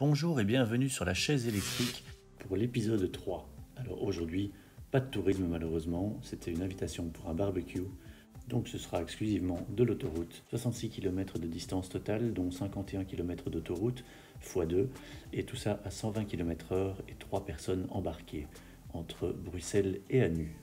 Bonjour et bienvenue sur la chaise électrique pour l'épisode 3. Alors aujourd'hui, pas de tourisme malheureusement, c'était une invitation pour un barbecue, donc ce sera exclusivement de l'autoroute. 66 km de distance totale, dont 51 km d'autoroute x 2, et tout ça à 120 km/h et 3 personnes embarquées, entre Bruxelles et Anu.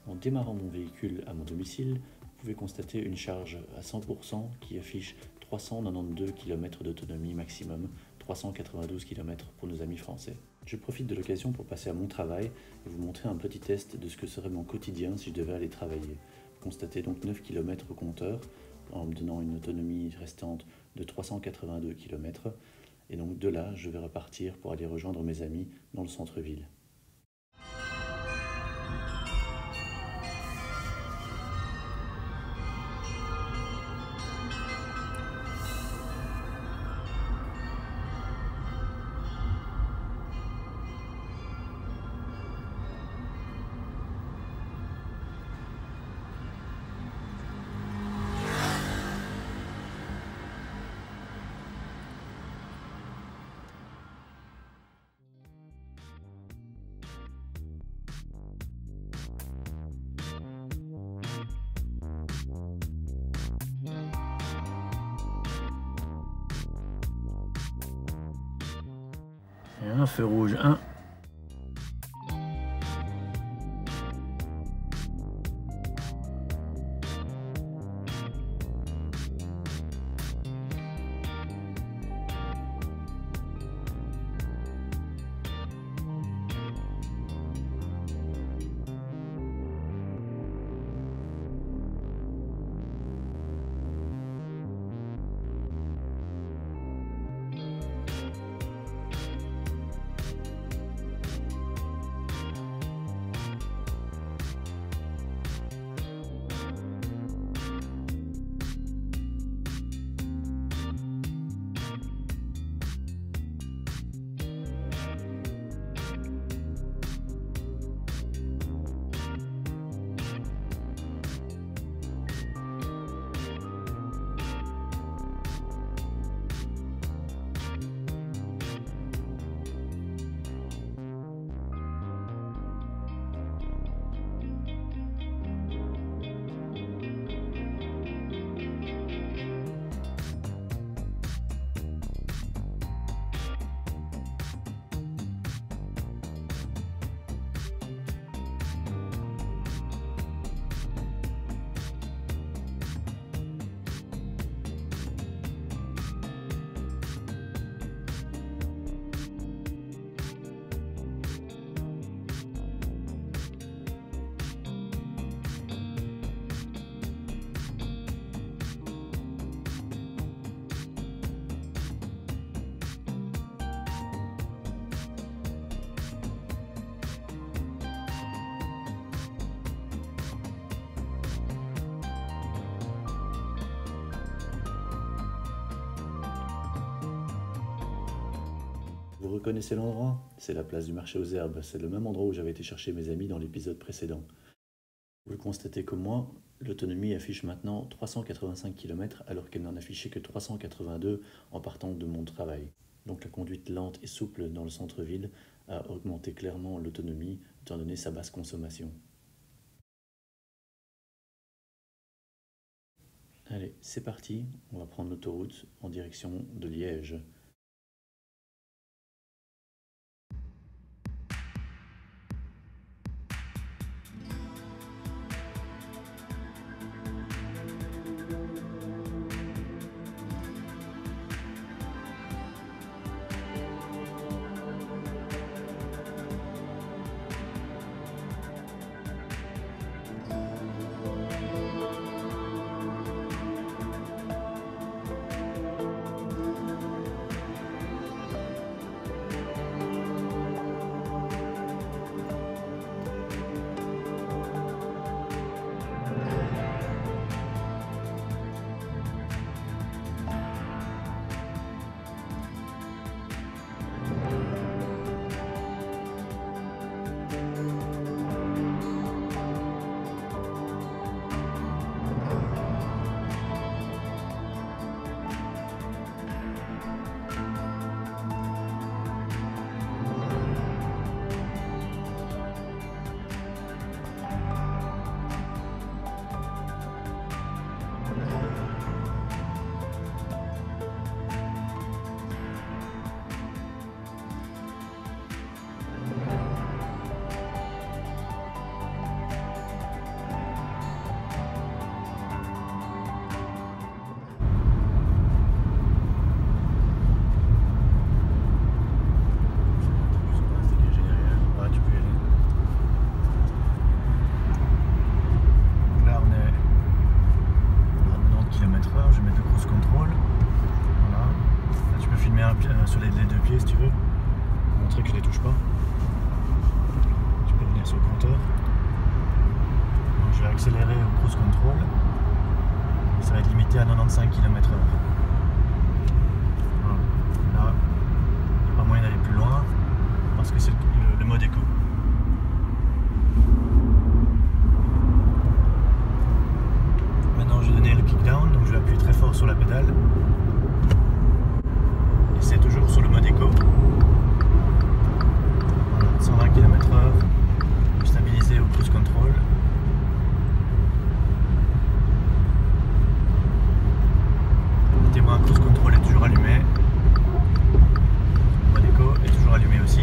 En démarrant mon véhicule à mon domicile, vous pouvez constater une charge à 100% qui affiche 392 km d'autonomie maximum, 392 km pour nos amis français. Je profite de l'occasion pour passer à mon travail et vous montrer un petit test de ce que serait mon quotidien si je devais aller travailler. Constatez donc 9 km au compteur en me donnant une autonomie restante de 382 km et donc de là je vais repartir pour aller rejoindre mes amis dans le centre-ville. Et un feu rouge, un. Vous reconnaissez l'endroit? C'est la place du marché aux herbes, c'est le même endroit où j'avais été chercher mes amis dans l'épisode précédent. Vous le constatez comme moi, l'autonomie affiche maintenant 385 km alors qu'elle n'en affichait que 382 en partant de mon travail. Donc la conduite lente et souple dans le centre-ville a augmenté clairement l'autonomie étant donné sa basse consommation. Allez, c'est parti, on va prendre l'autoroute en direction de Liège. filmer sur les deux pieds si tu veux, pour montrer que je les touche pas. Je peux venir sur le compteur. Donc je vais accélérer au cruise control. Ça va être limité à 95 km/h. Voilà. Là, il n'y a pas moyen d'aller plus loin parce que c'est le mode éco. Maintenant, je vais donner le kickdown, donc je vais appuyer très fort sur la pédale. Et c'est toujours sur le mode éco. Voilà, 120 km/h, stabilisé au cruise control. Le témoin cruise control est toujours allumé. Le mode éco est toujours allumé aussi.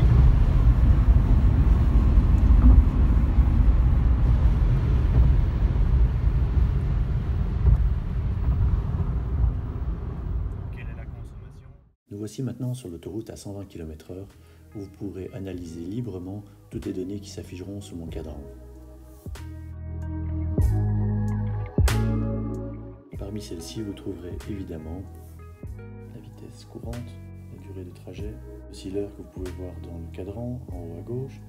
Nous voici maintenant sur l'autoroute à 120 km/h où vous pourrez analyser librement toutes les données qui s'afficheront sur mon cadran. Parmi celles-ci, vous trouverez évidemment la vitesse courante, la durée de trajet, aussi l'heure que vous pouvez voir dans le cadran en haut à gauche,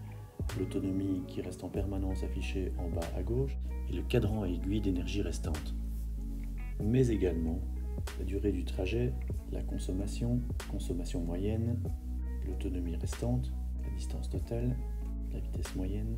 l'autonomie qui reste en permanence affichée en bas à gauche et le cadran à aiguille d'énergie restante. Mais également la durée du trajet, la consommation moyenne, l'autonomie restante, la distance totale, la vitesse moyenne.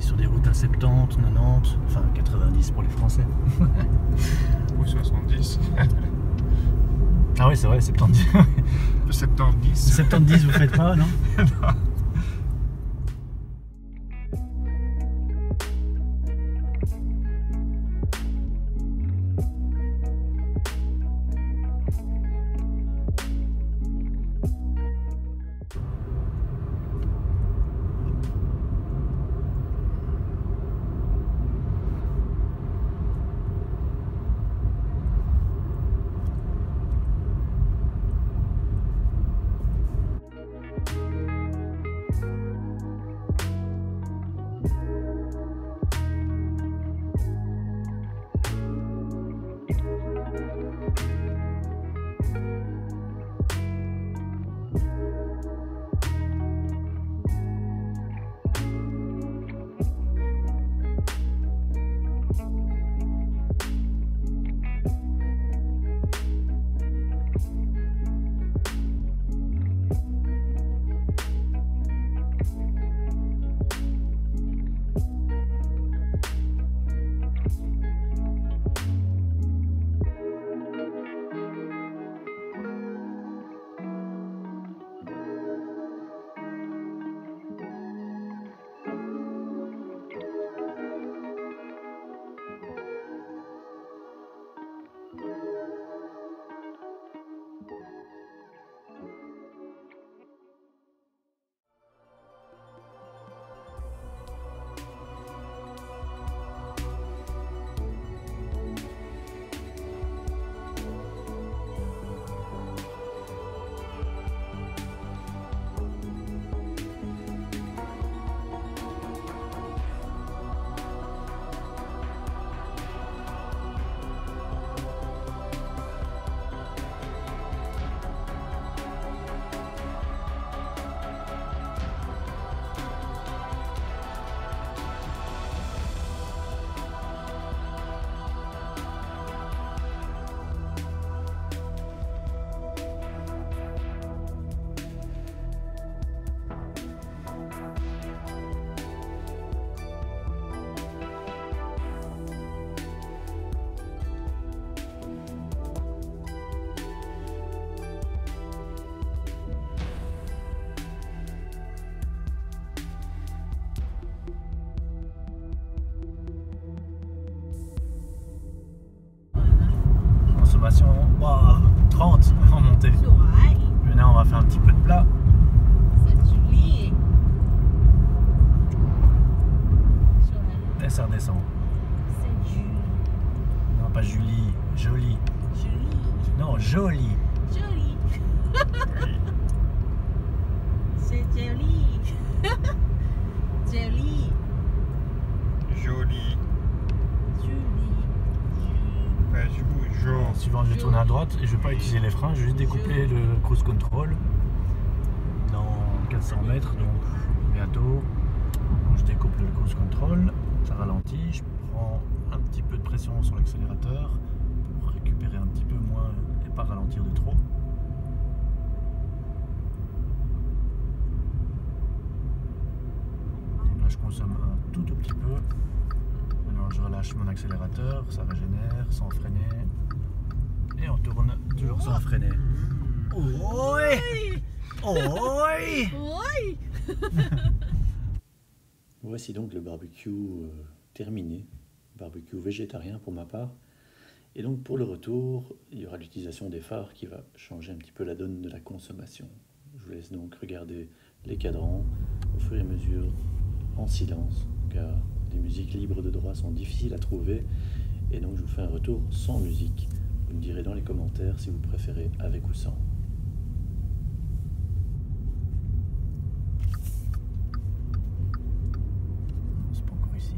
Sur des routes à 70, 90, enfin 90 pour les Français. Ou 70. Ah oui, c'est vrai, 70. 70. 70, vous faites pas, non? Non. consommation, 30 en montée. สวย Maintenant, on va faire un petit peu de plat. C'est joli. สวย Et ça redescend. C'est joli. Non, pas Julie, joli. Joli. Non, joli. Joli. C'est joli. Joli. Joli. Joli. Pas jour. Suivant, je vais tourner à droite et je vais pas utiliser les freins, je vais juste découpler le cruise control dans 400 mètres, donc bientôt. Donc, je découpe le cruise control, ça ralentit, je prends un petit peu de pression sur l'accélérateur pour récupérer un petit peu moins et pas ralentir de trop. Là, je consomme un tout petit peu. Maintenant, je relâche mon accélérateur, ça régénère sans freiner. Et on tourne toujours sans freiner. Oi! Oi! Oui. Voici donc le barbecue terminé, barbecue végétarien pour ma part. Et donc pour le retour, il y aura l'utilisation des phares qui va changer un petit peu la donne de la consommation. Je vous laisse donc regarder les cadrans au fur et à mesure en silence, car les musiques libres de droit sont difficiles à trouver. Et donc je vous fais un retour sans musique. Vous me direz dans les commentaires si vous préférez avec ou sans. C'est pas encore ici.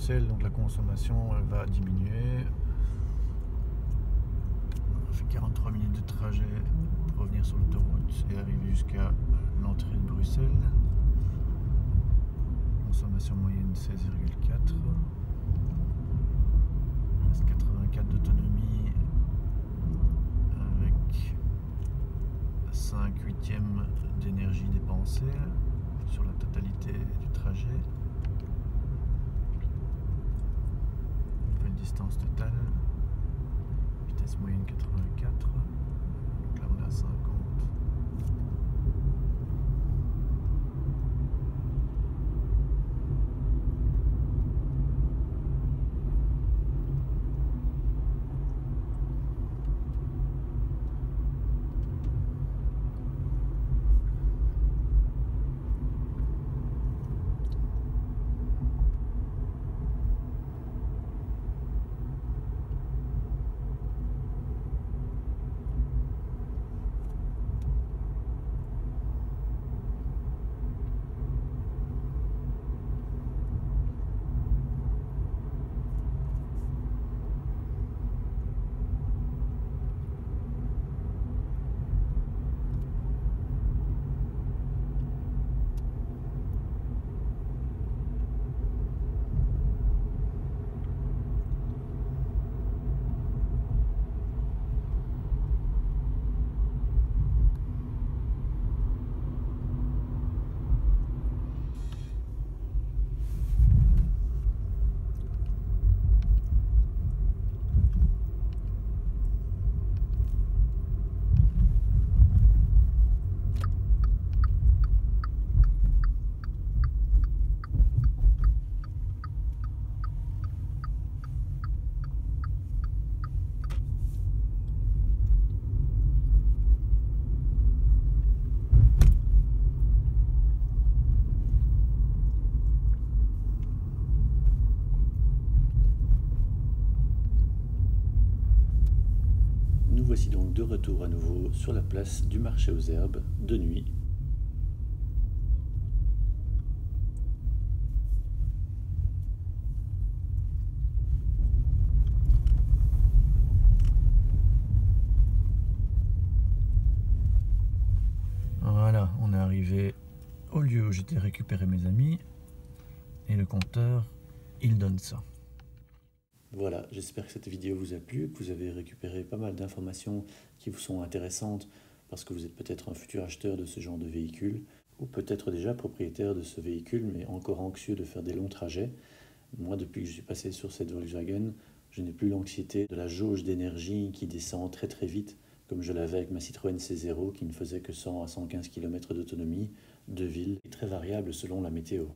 Bruxelles, donc la consommation elle va diminuer. On fait 43 minutes de trajet pour revenir sur l'autoroute et arriver jusqu'à l'entrée de Bruxelles. Consommation moyenne 16,4. Il reste 84 d'autonomie avec 5/8 d'énergie dépensée sur la totalité du trajet. Nouvelle distance totale. Vitesse moyenne 84. Donc là on est à 50. Nous voici donc de retour à nouveau sur la place du marché aux herbes de nuit. Voilà, on est arrivé au lieu où j'étais récupéré mes amis et le compteur il donne ça. Voilà, j'espère que cette vidéo vous a plu, que vous avez récupéré pas mal d'informations qui vous sont intéressantes parce que vous êtes peut-être un futur acheteur de ce genre de véhicule ou peut-être déjà propriétaire de ce véhicule mais encore anxieux de faire des longs trajets. Moi, depuis que je suis passé sur cette Volkswagen, je n'ai plus l'anxiété de la jauge d'énergie qui descend très très vite comme je l'avais avec ma Citroën C0 qui ne faisait que 100 à 115 km d'autonomie de ville et très variable selon la météo.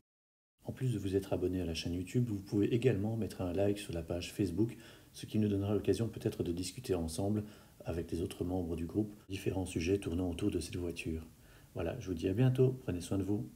En plus de vous être abonné à la chaîne YouTube, vous pouvez également mettre un like sur la page Facebook, ce qui nous donnera l'occasion peut-être de discuter ensemble avec les autres membres du groupe différents sujets tournant autour de cette voiture. Voilà, je vous dis à bientôt, prenez soin de vous.